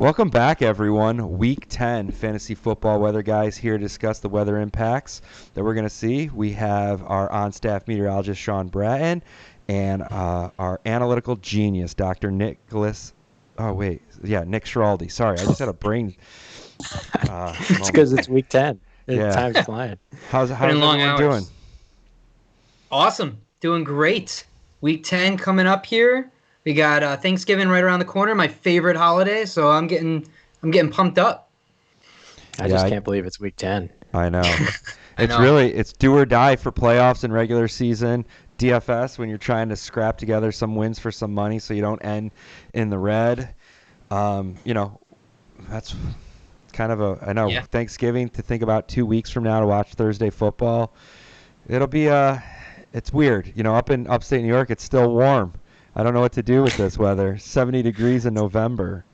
Welcome back, everyone. Week 10 Fantasy Football Weather Guys here to discuss the weather impacts that we're going to see. We have our on-staff meteorologist, Sean Bratton, and our analytical genius, Dr. Nick Schiraldi. Sorry, I just had a brain It's because it's week 10. Time's flying. How's everyone doing? Awesome. Doing great. Week 10 coming up here. We got Thanksgiving right around the corner, my favorite holiday, so I'm getting pumped up. I just can't believe it's week 10. I know. It's do or die for playoffs and regular season. DFS when you're trying to scrap together some wins for some money so you don't end in the red. That's kind of Thanksgiving to think about 2 weeks from now to watch Thursday football. It'll be it's weird. Up in upstate New York, it's still warm. I don't know what to do with this weather. 70 degrees in November.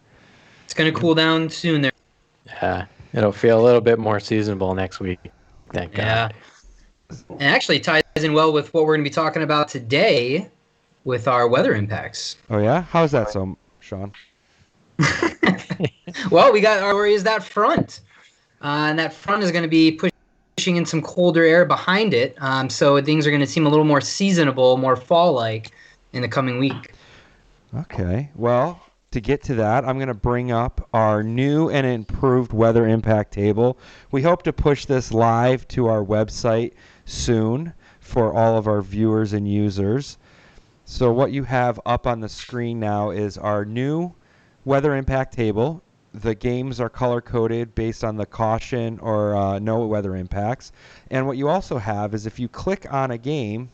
It's going to cool down soon there. Yeah, it'll feel a little bit more seasonable next week. Thank God. Yeah. And actually ties in well with what we're going to be talking about today with our weather impacts. Oh, yeah? How's that so, Sean? Well, we got our worries that front. And that front is going to be pushing in some colder air behind it. So things are going to seem a little more seasonable, more fall-like in the coming week. Okay. Well, to get to that, I'm going to bring up our new and improved weather impact table. We hope to push this live to our website soon for all of our viewers and users. So what you have up on the screen now is our new weather impact table. The games are color-coded based on the caution or no weather impacts. And what you also have is if you click on a game,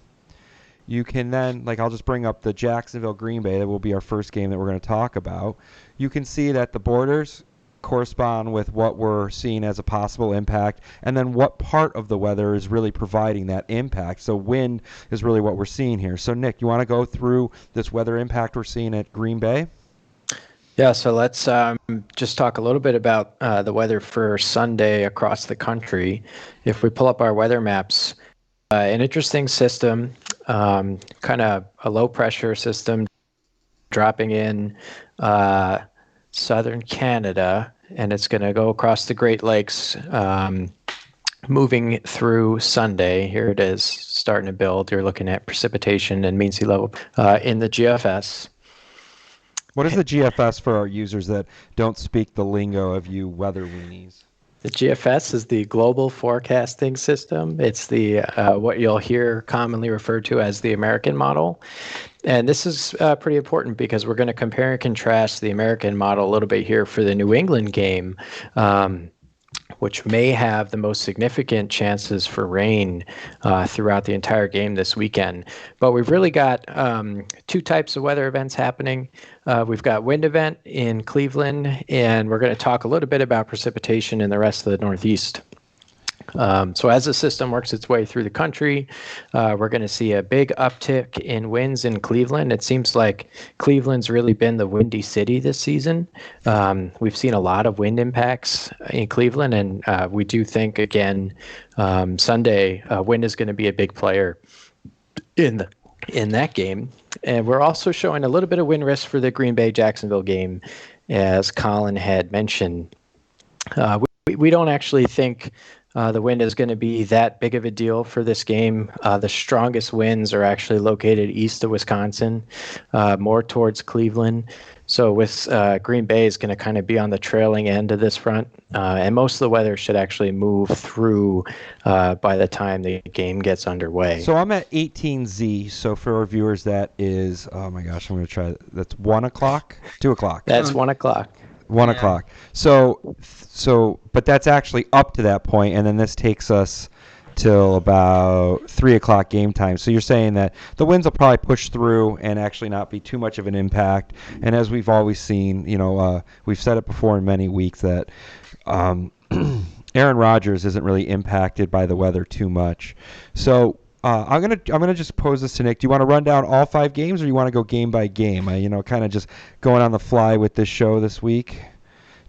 you can then, I'll just bring up the Jacksonville-Green Bay. That will be our first game that we're going to talk about. You can see that the borders correspond with what we're seeing as a possible impact, and then what part of the weather is really providing that impact. So wind is really what we're seeing here. So, Nick, you want to go through this weather impact we're seeing at Green Bay? Yeah, so let's just talk a little bit about the weather for Sunday across the country. If we pull up our weather maps, an interesting system, kind of a low-pressure system dropping in southern Canada, and it's going to go across the Great Lakes, moving through Sunday. Here it is, starting to build. You're looking at precipitation and mean sea level in the GFS. What is the GFS for our users that don't speak the lingo of you weather weenies? The GFS is the Global Forecasting System. It's the what you'll hear commonly referred to as the American model. And this is pretty important because we're going to compare and contrast the American model a little bit here for the New England game, which may have the most significant chances for rain throughout the entire game this weekend. But we've really got two types of weather events happening. We've got wind event in Cleveland, and we're going to talk a little bit about precipitation in the rest of the Northeast. So as the system works its way through the country, we're going to see a big uptick in winds in Cleveland. It seems like Cleveland's really been the windy city this season. We've seen a lot of wind impacts in Cleveland, and we do think, again, Sunday, wind is going to be a big player in that game. And we're also showing a little bit of wind risk for the Green Bay-Jacksonville game, as Colin had mentioned. We don't actually think the wind is going to be that big of a deal for this game. The strongest winds are actually located east of Wisconsin, more towards Cleveland. So with Green Bay is going to kind of be on the trailing end of this front, and most of the weather should actually move through by the time the game gets underway. So I'm at 18Z. So for our viewers, that is, oh my gosh, I'm going to try. That's 1 o'clock, 2 o'clock. That's 1 o'clock. 1 o'clock. So, but that's actually up to that point, and then this takes us till about 3 o'clock game time. So you're saying that the winds will probably push through and actually not be too much of an impact. And as we've always seen, we've said it before in many weeks that Aaron Rodgers isn't really impacted by the weather too much. So I'm gonna just pose this to Nick. Do you want to run down all 5 games, or you want to go game by game? Kind of just going on the fly with this show this week.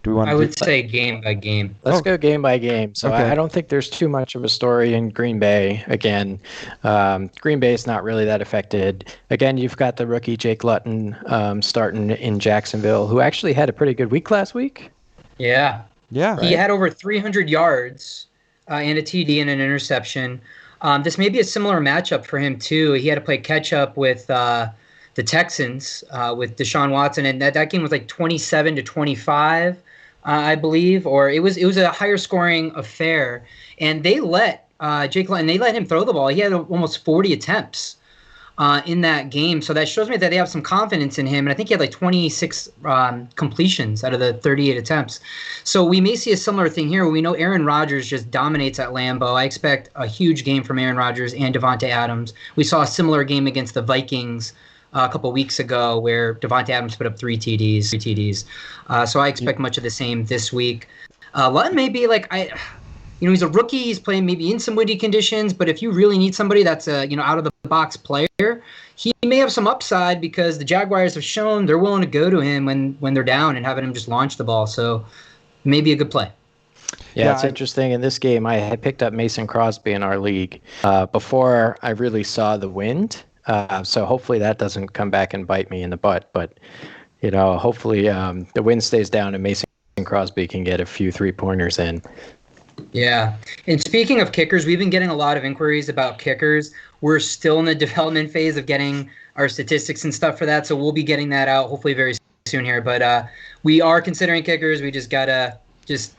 Do we want to? I would say game by game. Let's go game by game. So Okay. I don't think there's too much of a story in Green Bay. Again, Green Bay is not really that affected. Again, you've got the rookie Jake Lutton starting in Jacksonville, who actually had a pretty good week last week. Yeah. Yeah. He had over 300 yards and a TD and an interception. This may be a similar matchup for him, too. He had to play catch-up with the Texans with Deshaun Watson, and that game was like 27-25, I believe, or it was a higher-scoring affair. And they let Jake Lutton, they let him throw the ball. He had almost 40 attempts in that game. So that shows me that they have some confidence in him. And I think he had like 26 completions out of the 38 attempts. So we may see a similar thing here. We know Aaron Rodgers just dominates at Lambeau. I expect a huge game from Aaron Rodgers and Davante Adams. We saw a similar game against the Vikings a couple weeks ago where Davante Adams put up 3 TDs. So I expect much of the same this week. Lutton may be like, he's a rookie. He's playing maybe in some windy conditions, but if you really need somebody that's a out of the box player, he may have some upside because the Jaguars have shown they're willing to go to him when they're down and having him just launch the ball. So maybe a good play. Yeah, it's interesting. In this game, I had picked up Mason Crosby in our league before I really saw the wind. So hopefully that doesn't come back and bite me in the butt. But hopefully the wind stays down and Mason Crosby can get a few 3-pointers in. Yeah. And speaking of kickers, we've been getting a lot of inquiries about kickers. We're still in the development phase of getting our statistics and stuff for that. So we'll be getting that out hopefully very soon here. But we are considering kickers. We just got to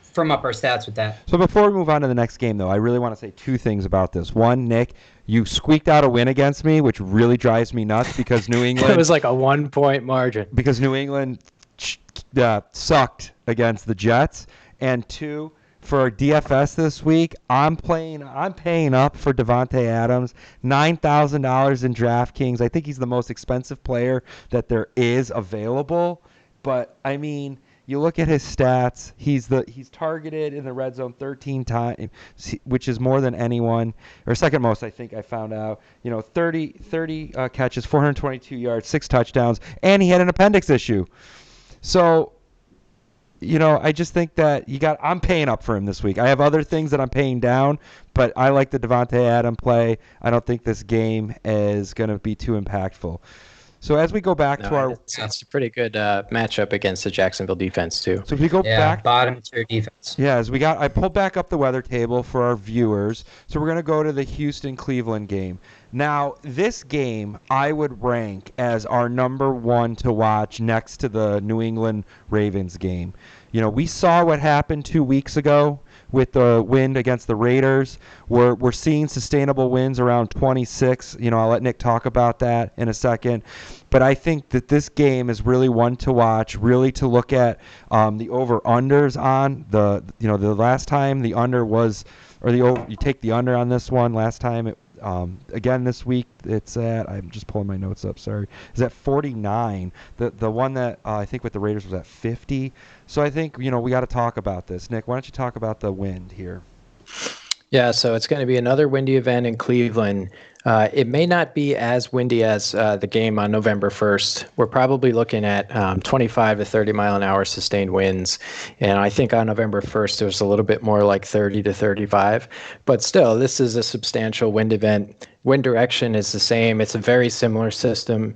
firm up our stats with that. So before we move on to the next game, though, I really want to say 2 things about this. One, Nick, you squeaked out a win against me, which really drives me nuts because New England... It was like a 1-point margin. Because New England sucked against the Jets. And 2... for DFS this week, I'm paying up for Davante Adams, $9,000 in DraftKings. I think he's the most expensive player that there is available. But I mean, you look at his stats. He's targeted in the red zone 13 times, which is more than anyone, or second most, I think I found out. 30 catches, 422 yards, 6 touchdowns, and he had an appendix issue. So. I just think that I'm paying up for him this week. I have other things that I'm paying down, but I like the Davante Adams play. I don't think this game is going to be too impactful. So as we go back to our... It's a pretty good matchup against the Jacksonville defense, too. So if we go back... bottom tier defense. Yeah, I pulled back up the weather table for our viewers. So we're going to go to the Houston-Cleveland game. Now, this game I would rank as our number 1 to watch next to the New England Ravens game. We saw what happened 2 weeks ago with the win against the Raiders. We're seeing sustainable wins around 26. I'll let Nick talk about that in a second. But I think that this game is really one to watch, really to look at the over-unders on. The last time the under was, you take the under on this one. Last time again this week it's at, I'm just pulling my notes up, sorry, is at 49. The one that I think with the Raiders was at 50. So I think we got to talk about this. Nick, why don't you talk about the wind here? Yeah, so it's going to be another windy event in Cleveland. It may not be as windy as the game on November 1st. We're probably looking at 25 to 30 mile an hour sustained winds. And I think on November 1st, it was a little bit more like 30 to 35. But still, this is a substantial wind event. Wind direction is the same. It's a very similar system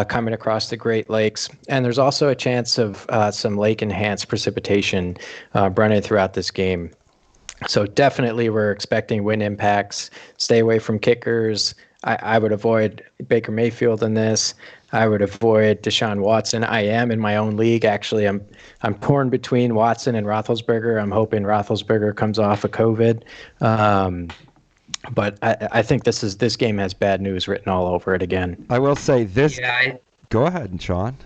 coming across the Great Lakes. And there's also a chance of some lake-enhanced precipitation running throughout this game. So definitely we're expecting wind impacts. Stay away from kickers. I would avoid Baker Mayfield in this. I would avoid Deshaun Watson. I am in my own league. Actually, I'm torn between Watson and Roethlisberger. I'm hoping Roethlisberger comes off of COVID. But I think this game has bad news written all over it again. I will say this. Go ahead, Sean.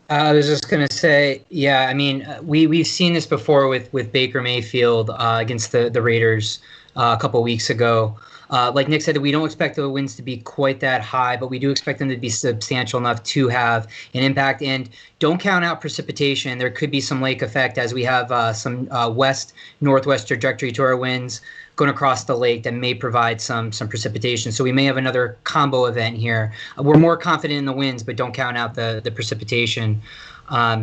I was just going to say, I mean, we've seen this before with Baker Mayfield against the Raiders a couple weeks ago. Like Nick said, we don't expect the winds to be quite that high, but we do expect them to be substantial enough to have an impact. And don't count out precipitation. There could be some lake effect as we have some west-northwest trajectory to our winds going across the lake that may provide some precipitation. So we may have another combo event here. We're more confident in the winds, but don't count out the precipitation.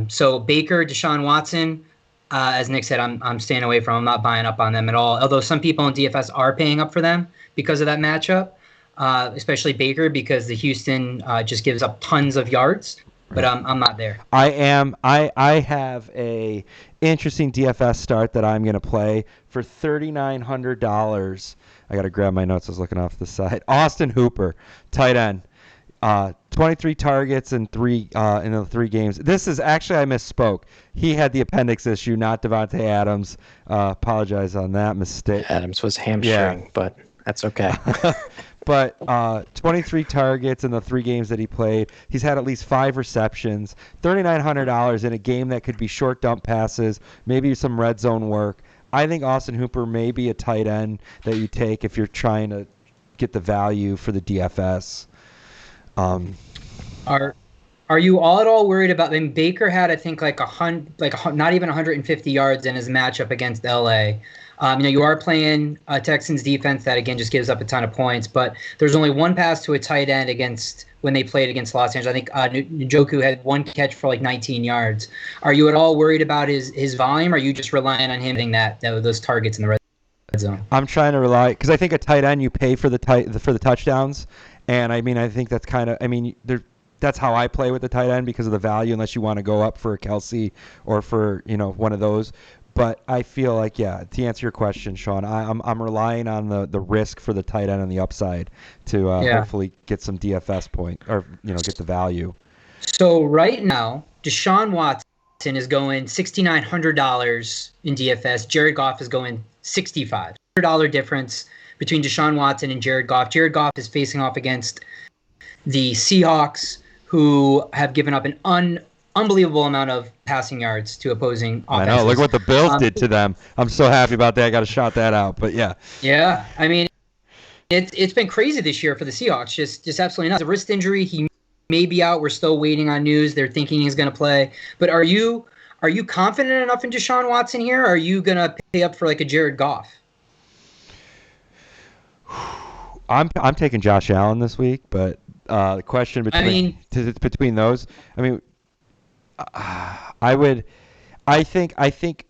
So Baker, Deshaun Watson, As Nick said, I'm staying away from them. I'm not buying up on them at all. Although some people in DFS are paying up for them because of that matchup, especially Baker, because the Houston just gives up tons of yards. But I'm not there. I have a interesting DFS start that I'm going to play for $3,900. I got to grab my notes. I was looking off the side. Austin Hooper, tight end. 23 targets in the 3 games. This is actually, I misspoke. He had the appendix issue, not Devontae Adams. Apologize on that mistake. Adams was hamstring, but that's okay. But 23 targets in the 3 games that he played. He's had at least 5 receptions. $3,900 in a game that could be short dump passes, maybe some red zone work. I think Austin Hooper may be a tight end that you take if you're trying to get the value for the DFS. Are you all at all worried about? I mean, Baker had, I think, not even 150 yards in his matchup against LA. You are playing a Texans defense that again just gives up a ton of points, but there's only one pass to a tight end when they played against Los Angeles. I think Njoku had 1 catch for like 19 yards. Are you at all worried about his volume? Or are you just relying on him hitting those targets in the red zone? I'm trying to rely, because I think a tight end you pay for the touchdowns. And I think that's that's how I play with the tight end because of the value, unless you want to go up for a Kelsey or for, one of those. But I feel like, to answer your question, Sean, I'm relying on the risk for the tight end on the upside to hopefully get some DFS point or, get the value. So right now, Deshaun Watson is going $6,900 in DFS. Jared Goff is going $65. $100 difference between Deshaun Watson and Jared Goff. Jared Goff is facing off against the Seahawks, who have given up an unbelievable amount of passing yards to opposing offenses. I know. Look what the Bills did to them. I'm so happy about that. I got to shout that out. But yeah. Yeah. I mean, it's been crazy this year for the Seahawks. Just absolutely nuts. A wrist injury. He may be out. We're still waiting on news. They're thinking he's going to play. But are you confident enough in Deshaun Watson here? Or are you going to pay up for like a Jared Goff? I'm taking Josh Allen this week, but the question between those, I think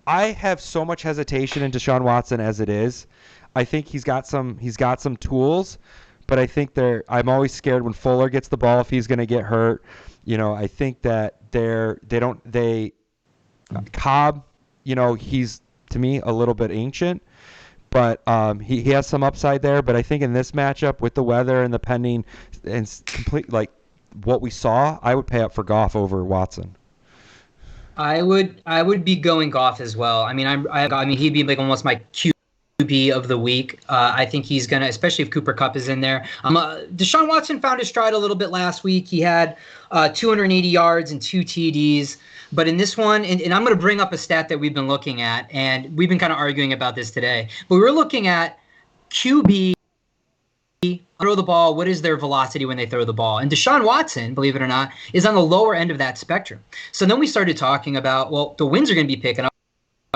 I have so much hesitation in Deshaun Watson as it is. I think he's got some tools, but I think I'm always scared when Fuller gets the ball if he's going to get hurt. I think that Cobb, he's to me a little bit ancient. But he has some upside there. But I think in this matchup with the weather and the pending and complete what we saw, I would pay up for Goff over Watson. I would be going Goff as well. I mean, he'd be like almost my QB of the week. I think he's gonna, especially if Cooper Kupp is in there. Deshaun Watson found his stride a little bit last week. He had 280 yards and 2 TDs. But in this one, and I'm going to bring up a stat that we've been looking at, and we've been kind of arguing about this today. But we were looking at QB throw the ball. What is their velocity when they throw the ball? And Deshaun Watson, believe it or not, is on the lower end of that spectrum. So then we started talking about, well, the winds are going to be picking up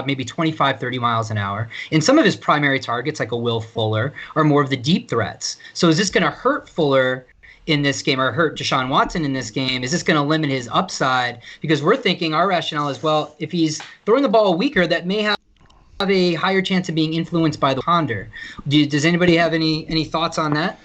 maybe 25, 30 miles an hour. And some of his primary targets, like a Will Fuller, are more of the deep threats. So is this going to hurt Fuller in this game or hurt Deshaun Watson in this game? Is this going to limit his upside? Because we're thinking our rationale is, well, if he's throwing the ball weaker, that may have a higher chance of being influenced by the ponder. Does anybody have any thoughts on that?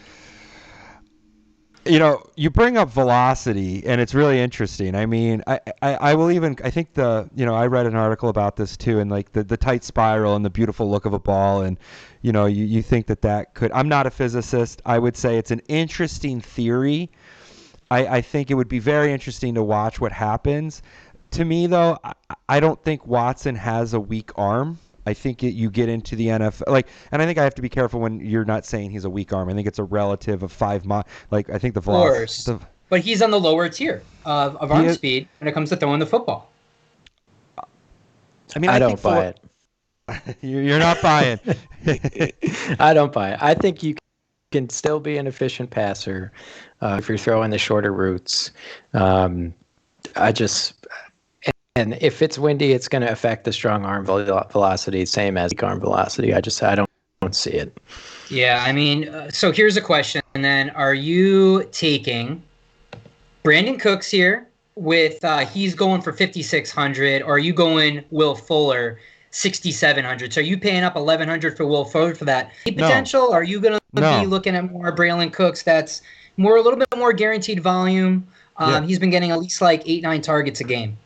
You bring up velocity, and it's really interesting. I mean, I will even, I think I read an article about this too, and like the tight spiral and the beautiful look of a ball, and you think that could, I'm not a physicist. I would say it's an interesting theory. I think it would be very interesting to watch what happens. To me, though, I don't think Watson has a weak arm. I think you get into the NFL, and I think I have to be careful when you're not saying he's a weak arm. I think it's a relative of 5 miles. I think the velocity. But he's on the lower tier of arm speed when it comes to throwing the football. I mean, I don't buy it. You're not buying. I don't buy it. I think you can still be an efficient passer if you're throwing the shorter routes. And if it's windy, it's going to affect the strong arm velocity, same as weak arm velocity. I don't see it. Yeah, I mean, so here's a question. And then, are you taking Brandon Cooks here with he's going for 5,600, or are you going Will Fuller 6,700? So are you paying up 1,100 for Will Fuller for that potential? Or are you going to be looking at more Braylon Cooks? That's a little bit more guaranteed volume. He's been getting at least like 8-9 targets a game.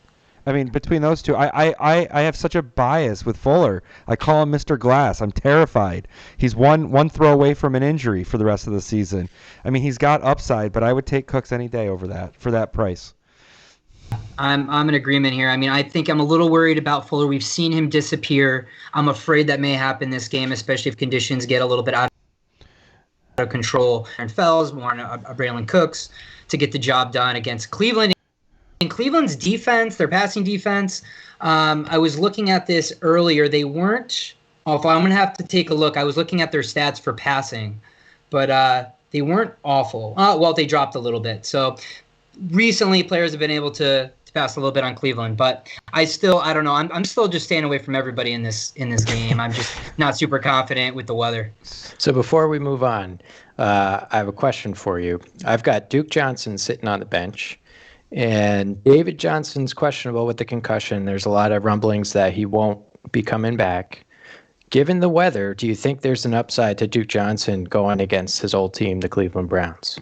I mean, between those two, I have such a bias with Fuller. I call him Mr. Glass. I'm terrified. He's one throw away from an injury for the rest of the season. I mean, he's got upside, but I would take Cooks any day over that for that price. I'm in agreement here. I mean, I think I'm a little worried about Fuller. We've seen him disappear. I'm afraid that may happen this game, especially if conditions get a little bit out of control. And Fells, more on a Braylon Cooks to get the job done against Cleveland. In Cleveland's defense, their passing defense, I was looking at this earlier. They weren't awful. I'm going to have to take a look. I was looking at their stats for passing, but they weren't awful. Well, they dropped a little bit. So recently, players have been able to pass a little bit on Cleveland, but I don't know. I'm still just staying away from everybody in this game. I'm just not super confident with the weather. So before we move on, I have a question for you. I've got Duke Johnson sitting on the bench, and David Johnson's questionable with the concussion. There's a lot of rumblings that he won't be coming back. Given the weather, do you think there's an upside to Duke Johnson going against his old team, the Cleveland Browns?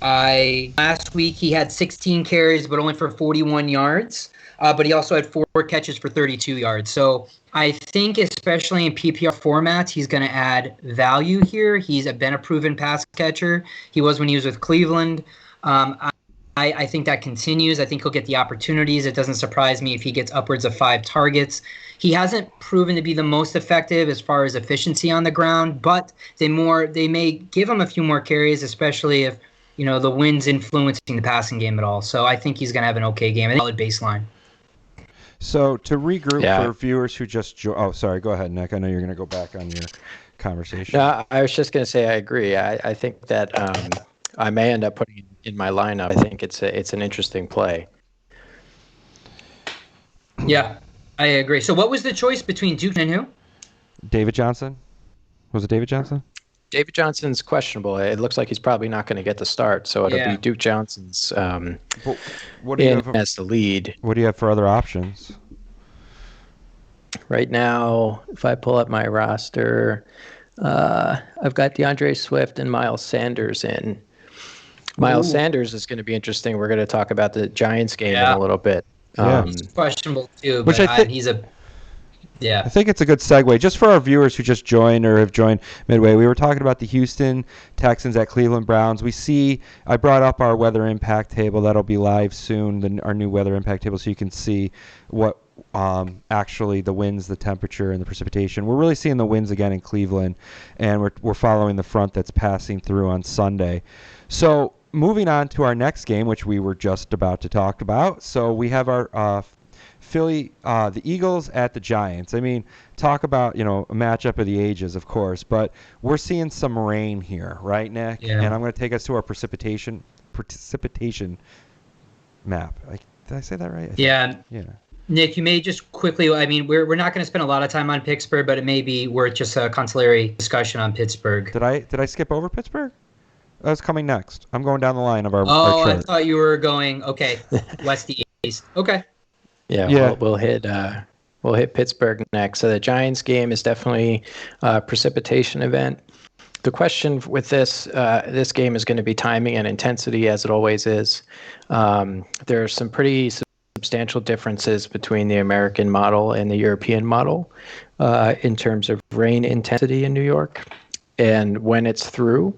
Last week he had 16 carries, but only for 41 yards. But he also had 4 catches for 32 yards. So I think, especially in PPR formats, he's going to add value here. He's been a proven pass catcher. He was when he was with Cleveland. I think that continues. I think he'll get the opportunities. It doesn't surprise me if he gets upwards of 5 targets. He hasn't proven to be the most effective as far as efficiency on the ground, but they may give him a few more carries, especially if the wind's influencing the passing game at all. So I think he's going to have an okay game. A solid baseline. So to regroup for viewers who just oh, sorry, go ahead, Nick. I know you're going to go back on your conversation. No, I was just going to say I agree. I think that I may end up putting it in my lineup. I think it's an interesting play. Yeah, I agree. So what was the choice between Duke and who? David Johnson. Was it David Johnson? David Johnson's questionable. It looks like he's probably not going to get the start, so it'll be Duke Johnson's what do you have as the lead. What do you have for other options? Right now, if I pull up my roster, I've got DeAndre Swift and Miles Sanders in. Miles Sanders is going to be interesting. We're going to talk about the Giants game in a little bit. He's questionable too, but he's a... Yeah, I think it's a good segue. Just for our viewers who just joined or have joined midway, we were talking about the Houston Texans at Cleveland Browns. I brought up our weather impact table. That'll be live soon, our new weather impact table, so you can see what actually the winds, the temperature, and the precipitation. We're really seeing the winds again in Cleveland, and we're following the front that's passing through on Sunday. So moving on to our next game, which we were just about to talk about. So we have our Philly, the Eagles at the Giants. I mean, talk about, a matchup of the ages, of course, but we're seeing some rain here, right, Nick? Yeah. And I'm going to take us to our precipitation map. Did I say that right? Yeah. Yeah. Nick, you may just quickly, we're not going to spend a lot of time on Pittsburgh, but it may be worth just a consolatory discussion on Pittsburgh. Did I skip over Pittsburgh? That's coming next. I'm going down the line of our chart. I thought you were going, west to east. Okay. Yeah. We'll hit Pittsburgh next. So the Giants game is definitely a precipitation event. The question with this game is going to be timing and intensity, as it always is. There are some pretty substantial differences between the American model and the European model in terms of rain intensity in New York and when it's through.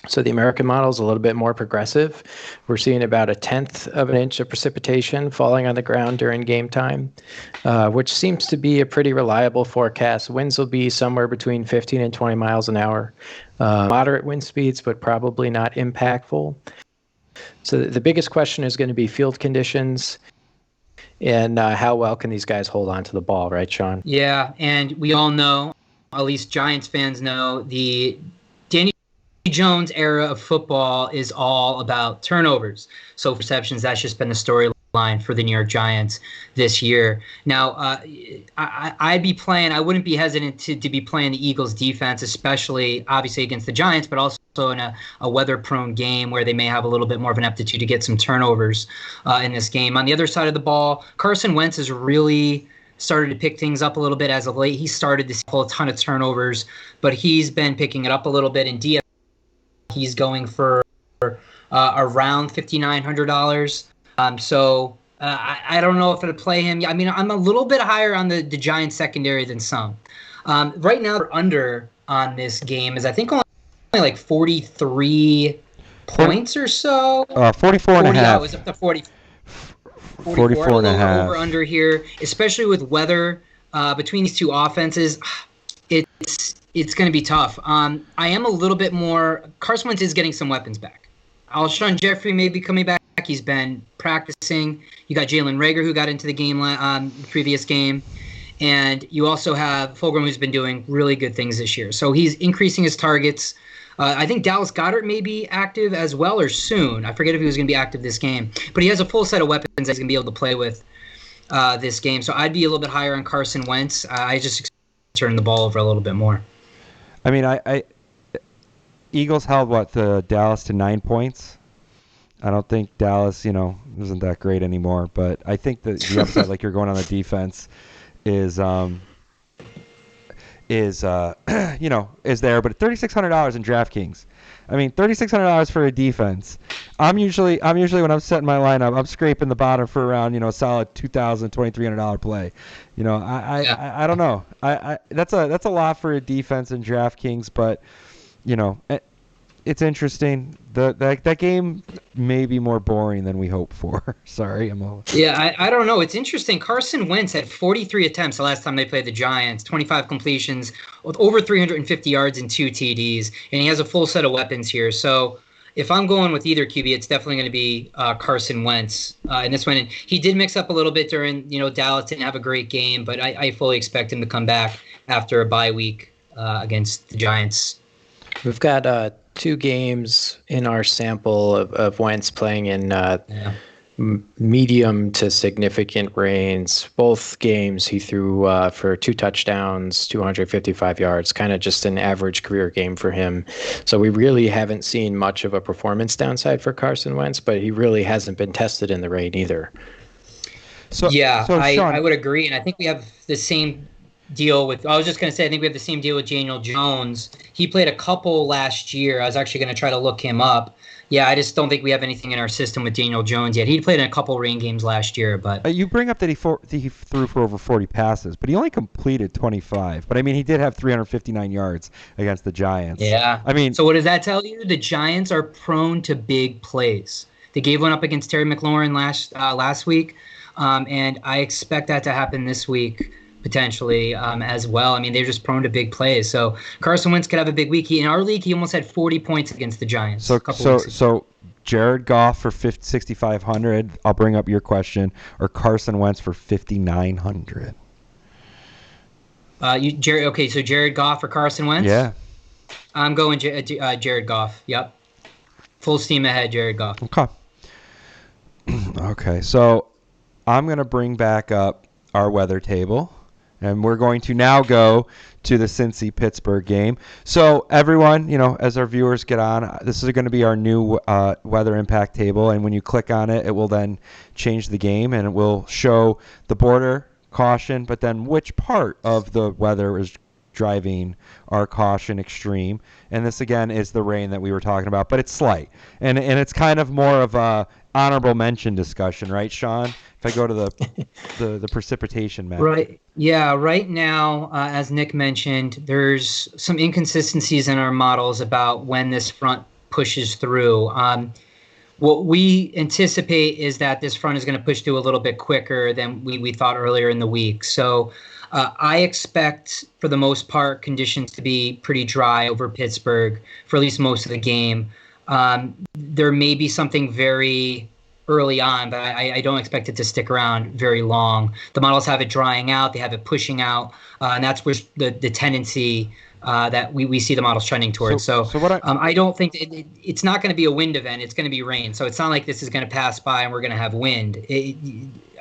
So the American model is a little bit more progressive. We're seeing about 1/10 of an inch of precipitation falling on the ground during game time, which seems to be a pretty reliable forecast. Winds will be somewhere between 15 and 20 miles an hour. Moderate wind speeds, but probably not impactful. So the biggest question is going to be field conditions and how well can these guys hold on to the ball, right, Sean? Yeah, and we all know, at least Giants fans know, the Danny Jones era of football is all about turnovers. So receptions, that's just been the storyline line for the New York Giants this year. Now, I'd be playing. I wouldn't be hesitant to be playing the Eagles' defense, especially obviously against the Giants, but also in a weather-prone game where they may have a little bit more of an aptitude to get some turnovers in this game. On the other side of the ball, Carson Wentz has really started to pick things up a little bit as of late. He started to pull a ton of turnovers, but he's been picking it up a little bit. In DFS, he's going for around $5,900. So I don't know if I'd play him. I mean, I'm a little bit higher on the Giants secondary than some. Right now, they're under on this game is I think only like 43 points or so. 44 and a half. Yeah, it was up to 44 and a half. Over under here, especially with weather between these two offenses. It's going to be tough. I am a little bit more. Carson Wentz is getting some weapons back. Alshon Jeffrey may be coming back. He's been practicing. You got Jalen Reagor, who got into the game the previous game. And you also have Fulgham, who's been doing really good things this year. So he's increasing his targets. I think Dallas Goedert may be active as well or soon. I forget if he was going to be active this game. But he has a full set of weapons that he's going to be able to play with this game. So I'd be a little bit higher on Carson Wentz. I just expect to turn the ball over a little bit more. I mean, Eagles held the Dallas to 9 points. I don't think Dallas, isn't that great anymore. But I think the upside, like you're going on the defense, is there. But $3,600 in DraftKings. I mean, $3,600 for a defense. I'm usually when I'm setting my lineup, I'm scraping the bottom for around a solid $2,000, $2,300 play. I don't know. That's a lot for a defense in DraftKings, but it's interesting. That game may be more boring than we hoped for. Sorry, I don't know. It's interesting. Carson Wentz had 43 attempts the last time they played the Giants, 25 completions, with over 350 yards and 2 TDs, and he has a full set of weapons here. So if I'm going with either QB, it's definitely going to be Carson Wentz in this one. And he did mix up a little bit during, Dallas didn't have a great game, but I fully expect him to come back after a bye week against the Giants. We've got 2 games in our sample of Wentz playing in medium to significant rains. Both games he threw for 2 touchdowns, 255 yards, kind of just an average career game for him. So we really haven't seen much of a performance downside for Carson Wentz, but he really hasn't been tested in the rain either. So Sean, I would agree, and I think we have the same deal with. I was just going to say, I think we have the same deal with Daniel Jones. He played a couple last year. I was actually going to try to look him up. Yeah, I just don't think we have anything in our system with Daniel Jones yet. He played in a couple rain games last year, but you bring up that he threw for over 40 passes, but he only completed 25. But I mean, he did have 359 yards against the Giants. Yeah. I mean, so what does that tell you? The Giants are prone to big plays. They gave one up against Terry McLaurin last week, and I expect that to happen this week potentially as well. I mean, they're just prone to big plays. So Carson Wentz could have a big week. In our league, he almost had 40 points against the Giants. So Jared Goff for 6,500. I'll bring up your question. Or Carson Wentz for 5,900. So Jared Goff or Carson Wentz? Yeah. I'm going Jared Goff. Yep. Full steam ahead, Jared Goff. Okay. Okay, so I'm going to bring back up our weather table. And we're going to now go to the Cincy-Pittsburgh game. So everyone, as our viewers get on, this is going to be our new weather impact table. And when you click on it, it will then change the game. And it will show the border, caution, but then which part of the weather is driving our caution extreme. And this, again, is the rain that we were talking about. But it's slight. And it's kind of more of a honorable mention discussion, right, Sean? If I go to the precipitation map. Right. Yeah. Right now, as Nick mentioned, there's some inconsistencies in our models about when this front pushes through. What we anticipate is that this front is going to push through a little bit quicker than we thought earlier in the week. So I expect, for the most part, conditions to be pretty dry over Pittsburgh for at least most of the game. There may be something very early on, but I don't expect it to stick around very long. The models have it drying out, they have it pushing out, and that's where the tendency that we see the models trending towards. So I don't think it's not going to be a wind event. It's going to be rain. So it's not like this is going to pass by and we're going to have wind,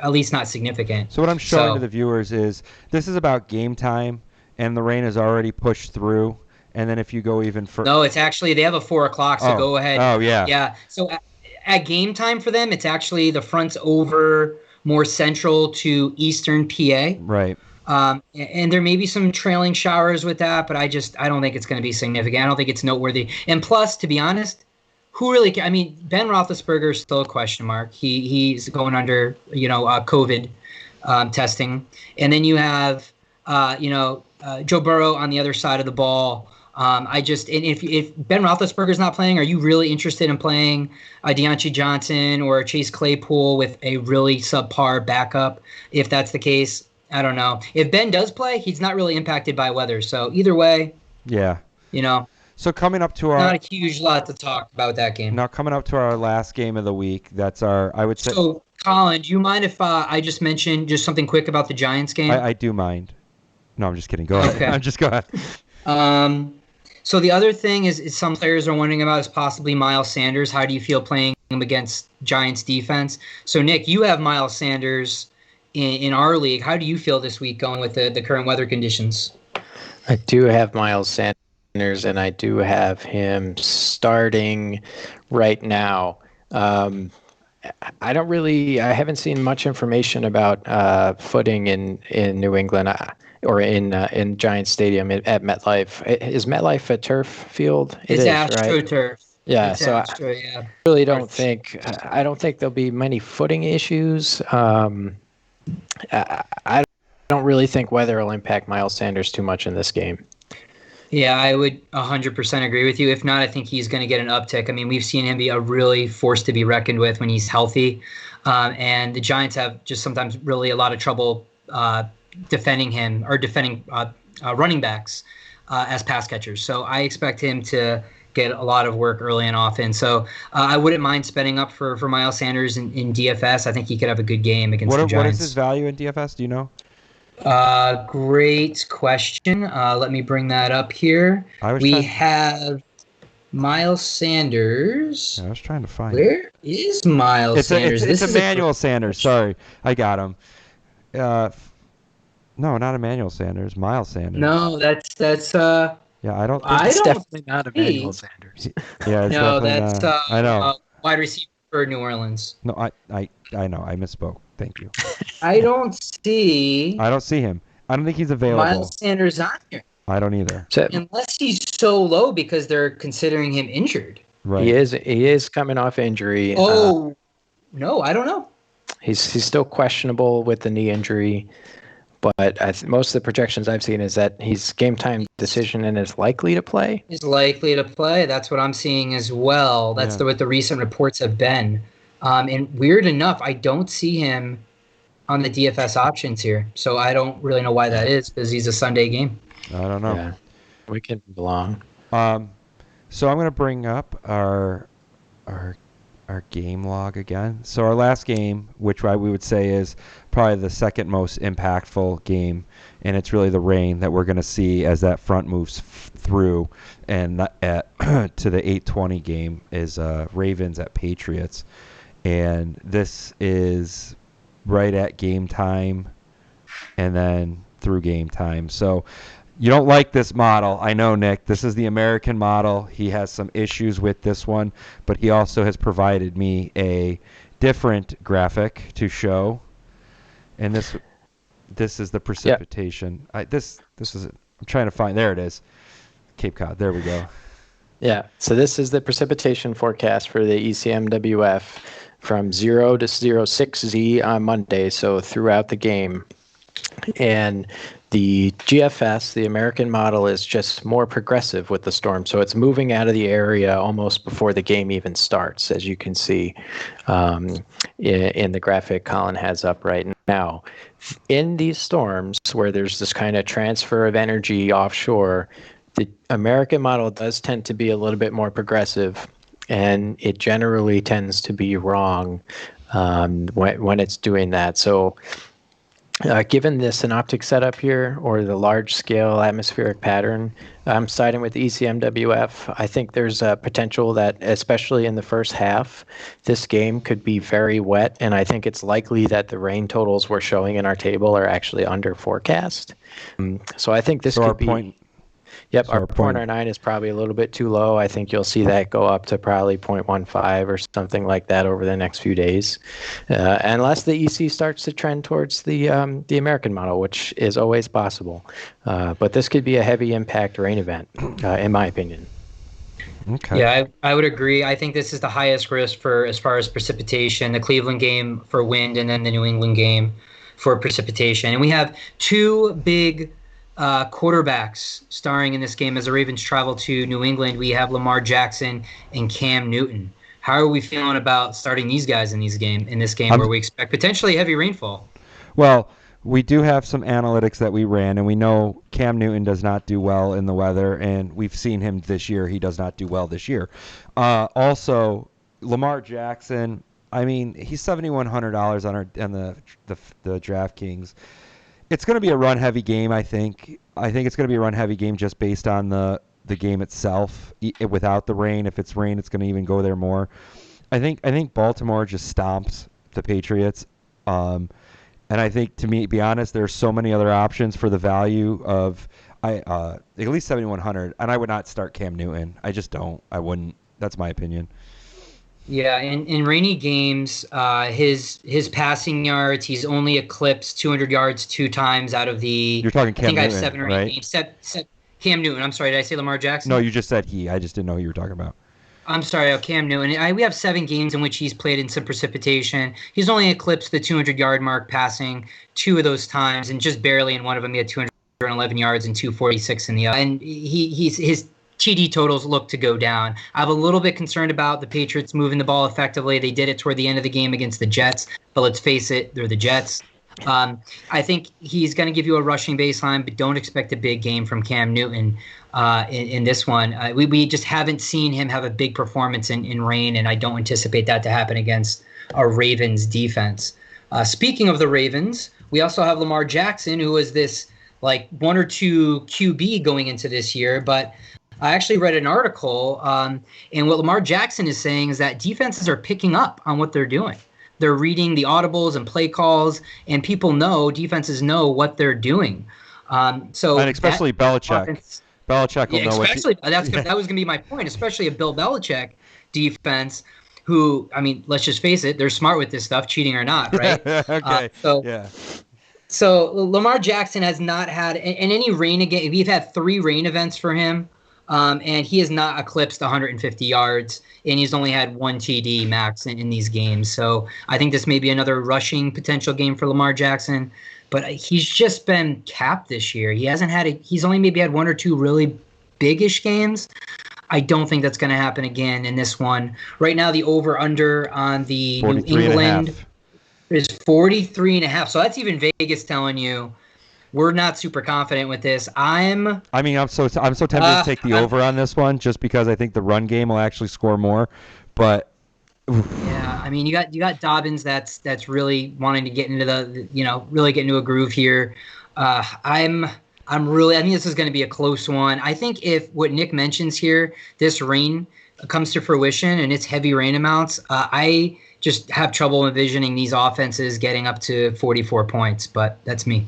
at least not significant. So what I'm showing to the viewers is this is about game time, and the rain is already pushed through. And then if you go even further. No, it's actually, they have a 4 o'clock, so go ahead. Oh, yeah. Yeah. So at game time for them, it's actually the front's over more central to eastern PA. Right. And there may be some trailing showers with that, but I don't think it's going to be significant. I don't think it's noteworthy. And plus, to be honest, who really can? I mean, Ben Roethlisberger is still a question mark. He's going under, COVID testing. And then you have, Joe Burrow on the other side of the ball. And if Ben Roethlisberger's not playing, are you really interested in playing Deontay Johnson or Chase Claypool with a really subpar backup? If that's the case, I don't know. If Ben does play, he's not really impacted by weather. So either way, yeah, So coming up to not a huge lot to talk about that game. Now coming up to our last game of the week, that's I would say. So Colin, do you mind if I just mention just something quick about the Giants game? I do mind. No, I'm just kidding. Go ahead. Okay. Go ahead. So the other thing is some players are wondering about is possibly Miles Sanders. How do you feel playing him against Giants defense? So Nick, you have Miles Sanders in our league. How do you feel this week going with the current weather conditions? I do have Miles Sanders, and I do have him starting right now. I haven't seen much information about footing in New England or in Giants Stadium at MetLife. Is MetLife a turf field? It's AstroTurf. Right? Yeah, it's so Astro, I really don't think there'll be many footing issues. I don't really think weather will impact Miles Sanders too much in this game. Yeah, I would 100% agree with you. If not, I think he's going to get an uptick. I mean, we've seen him be a really force to be reckoned with when he's healthy. And the Giants have just sometimes really a lot of trouble defending him or defending running backs as pass catchers. So I expect him to get a lot of work early and often. So I wouldn't mind spending up for Miles Sanders in DFS. I think he could have a good game against the Giants. What is his value in DFS? Do you know? Great question. Let me bring that up here. We have Miles Sanders. Yeah, I was trying to find Where is Miles Sanders? It's Emmanuel Sanders. Sorry, I got him. No, not Emmanuel Sanders. Miles Sanders. No, that's yeah, I don't. It's definitely not Emmanuel Sanders. Yeah, it's no, that's I know. Wide receiver for New Orleans. No, I know. I misspoke. Thank you. I don't see him. I don't think he's available. Miles Sanders on here. I don't either. Unless he's so low because they're considering him injured. Right. He is coming off injury. Oh, no, I don't know. He's still questionable with the knee injury, but most of the projections I've seen is that he's game time decision and is likely to play. He's likely to play. That's what I'm seeing as well. That's what the recent reports have been. And weird enough, I don't see him on the DFS options here. So I don't really know why that is because he's a Sunday game. I don't know. Yeah, we can belong. So I'm going to bring up our game log again. So our last game, which we would say is probably the second most impactful game, and it's really the rain that we're going to see as that front moves through. And to the 8:20 game is Ravens at Patriots. And this is right at game time and then through game time. So you don't like this model. I know, Nick. This is the American model. He has some issues with this one, but he also has provided me a different graphic to show. And this is the precipitation. Yeah. This is I'm trying to find. There it is. Cape Cod. There we go. Yeah. So this is the precipitation forecast for the Ecmwf from 0 to 06Z on Monday, so throughout the game. And the GFS, the American model, is just more progressive with the storm. So it's moving out of the area almost before the game even starts, as you can see in the graphic Colin has up right now. In these storms where there's this kind of transfer of energy offshore, the American model does tend to be a little bit more progressive, and it generally tends to be wrong when it's doing that. So Given the synoptic setup here, or the large-scale atmospheric pattern, I'm siding with ECMWF. I think there's a potential that, especially in the first half, this game could be very wet, and I think it's likely that the rain totals we're showing in our table are actually under forecast. So I think this could be... Yep, our 0.09 is probably a little bit too low. I think you'll see that go up to probably 0.15 or something like that over the next few days, unless the EC starts to trend towards the American model, which is always possible. But this could be a heavy impact rain event, in my opinion. Okay. Yeah, I would agree. I think this is the highest risk for as far as precipitation, the Cleveland game for wind, and then the New England game for precipitation. And we have two big quarterbacks starring in this game as the Ravens travel to New England. We have Lamar Jackson and Cam Newton. How are we feeling about starting these guys in this game where we expect potentially heavy rainfall? Well, we do have some analytics that we ran, and we know Cam Newton does not do well in the weather, and we've seen him this year. He does not do well this year. Also, Lamar Jackson, I mean, he's $7,100 on the DraftKings. It's going to be a run-heavy game, I think. I think it's going to be a run-heavy game just based on the game itself. Without the rain, if it's rain, it's going to even go there more. I think Baltimore just stomps the Patriots. And I think, to be honest, there's so many other options for the value of at least 7,100, and I would not start Cam Newton. I just don't. I wouldn't. That's my opinion. Yeah, in rainy games, his passing yards, he's only eclipsed 200 yards 2 times out of the... You're talking Cam Newton, I think I have 7 or 8 right? games. Cam Newton, I'm sorry, did I say Lamar Jackson? No, you just said he. I just didn't know who you were talking about. I'm sorry, Cam Newton. We have 7 games in which he's played in some precipitation. He's only eclipsed the 200-yard mark passing 2 of those times, and just barely in one of them he had 211 yards and 246 in the other. And his TD totals look to go down. I'm a little bit concerned about the Patriots moving the ball effectively. They did it toward the end of the game against the Jets, but let's face it, they're the Jets. I think he's going to give you a rushing baseline, but don't expect a big game from Cam Newton in this one. We just haven't seen him have a big performance in rain, and I don't anticipate that to happen against our Ravens defense. Speaking of the Ravens, we also have Lamar Jackson, who is this like 1 or 2 QB going into this year, but I actually read an article, and what Lamar Jackson is saying is that defenses are picking up on what they're doing. They're reading the audibles and play calls, and defenses know what they're doing. And especially Belichick. Belichick will know that was going to be my point, especially a Bill Belichick defense who, I mean, let's just face it, they're smart with this stuff, cheating or not, right? Okay. So Lamar Jackson has not had in any rain again. We've had 3 rain events for him. And he has not eclipsed 150 yards, and he's only had 1 TD max in these games. So I think this may be another rushing potential game for Lamar Jackson, but he's just been capped this year. He's only maybe had 1 or 2 really big-ish games. I don't think that's going to happen again in this one. Right now, the over-under on the New England is 43.5. So that's even Vegas telling you we're not super confident with this. I'm so tempted to take the over on this one just because I think the run game will actually score more. But yeah, I mean you got Dobbins that's really wanting to get into really get into a groove here. I think this is going to be a close one. I think if what Nick mentions here, this rain comes to fruition and it's heavy rain amounts, I just have trouble envisioning these offenses getting up to 44 points. But that's me.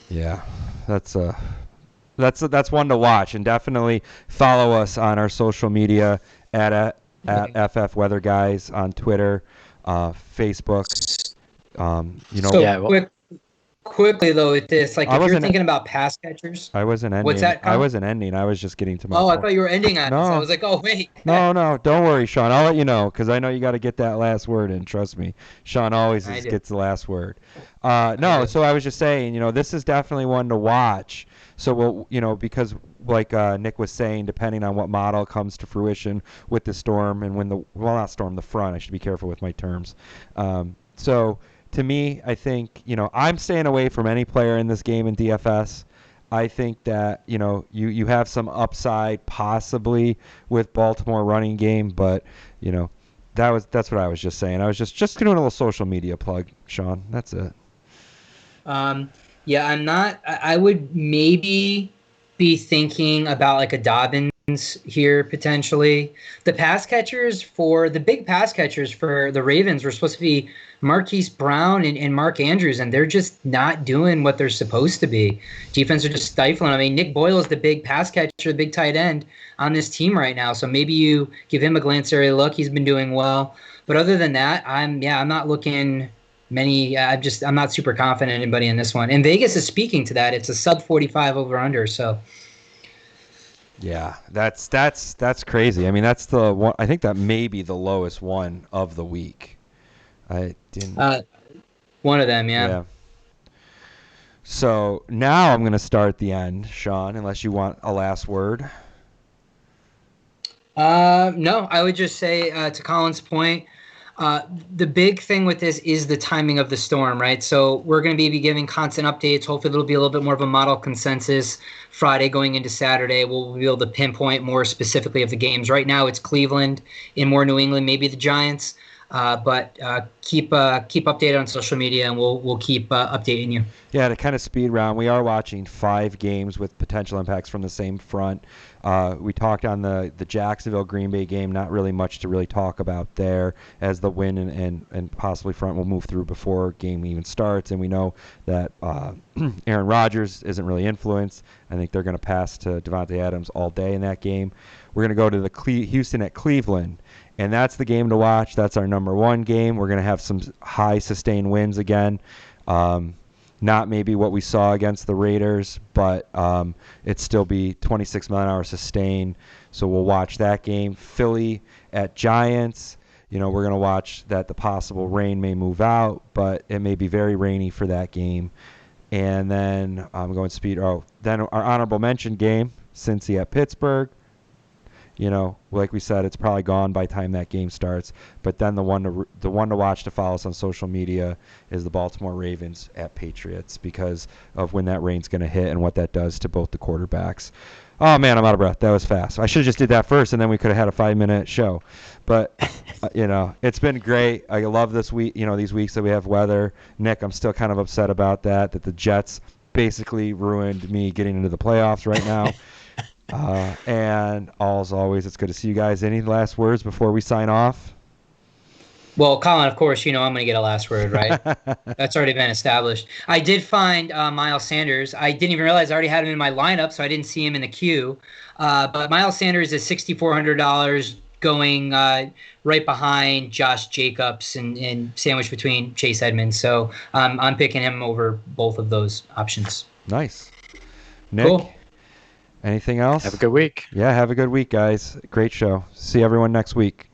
Yeah, that's one to watch, and definitely follow us on our social media at FFWeatherguys on Twitter, Facebook. Quickly though, with this, like if you're thinking about pass catchers, I wasn't ending. What's that? I wasn't ending. I was just getting to my. Oh, I thought you were ending on it. So I was like, oh wait. No, don't worry, Sean. I'll let you know because I know you got to get that last word in. Trust me, Sean always gets the last word. So I was just saying, this is definitely one to watch. So because like Nick was saying, depending on what model comes to fruition with the storm and when the front. I should be careful with my terms. So. To me, I think, I'm staying away from any player in this game in DFS. I think that, you have some upside possibly with Baltimore running game, but, that's what I was just saying. I was just doing a little social media plug, Sean. That's it. Yeah, I'm not. I would maybe be thinking about like a Dobbins here potentially. The big pass catchers for the Ravens were supposed to be Marquise Brown and Mark Andrews, and they're just not doing what they're supposed to be. Defense are just stifling. I mean, Nick Boyle is the big pass catcher, the big tight end on this team right now. So maybe you give him a glance area look. He's been doing well. But other than that, I'm not looking I'm not super confident in anybody in this one. And Vegas is speaking to that. It's a sub 45 over under. So Yeah, that's crazy. I mean, that's the one. I think that may be the lowest one of the week. I didn't. One of them, yeah. Yeah. So now I'm going to start at the end, Sean, unless you want a last word. No, I would just say to Colin's point, the big thing with this is the timing of the storm, right? So we're going to be giving constant updates. Hopefully it'll be a little bit more of a model consensus Friday going into Saturday. We'll be able to pinpoint more specifically of the games. Right now it's Cleveland, in more New England, maybe the Giants. But keep updated on social media, and we'll keep updating you. Yeah, to kind of speed round, we are watching 5 games with potential impacts from the same front. We talked on the Jacksonville Green Bay game, not really much to really talk about there, as the win and possibly front will move through before game even starts. And we know that Aaron Rodgers isn't really influenced. I think they're going to pass to Devontae Adams all day in that game. We're going to go to the Houston at Cleveland. And that's the game to watch. That's our number 1 game. We're going to have some high sustained wins again. Not maybe what we saw against the Raiders, but it'd still be 26 mile-an-hour sustained. So we'll watch that game. Philly at Giants. We're going to watch that the possible rain may move out, but it may be very rainy for that game. And then I'm going speed. Then our honorable mention game, Cincy at Pittsburgh. Like we said, it's probably gone by the time that game starts. But then the one to watch to follow us on social media is the Baltimore Ravens at Patriots, because of when that rain's going to hit and what that does to both the quarterbacks. Oh man, I'm out of breath. That was fast. I should have just did that first, and then we could have had a 5-minute show. But it's been great. I love this week. These weeks that we have weather. Nick, I'm still kind of upset about that the Jets basically ruined me getting into the playoffs right now. And as always, it's good to see you guys. Any last words before we sign off? Well, Colin, of course, I'm going to get a last word, right? That's already been established. I did find Miles Sanders. I didn't even realize I already had him in my lineup, so I didn't see him in the queue. But Miles Sanders is $6,400 going right behind Josh Jacobs and sandwiched between Chase Edmonds. So I'm picking him over both of those options. Nice. Nick? Cool. Anything else? Have a good week. Yeah, have a good week, guys. Great show. See everyone next week.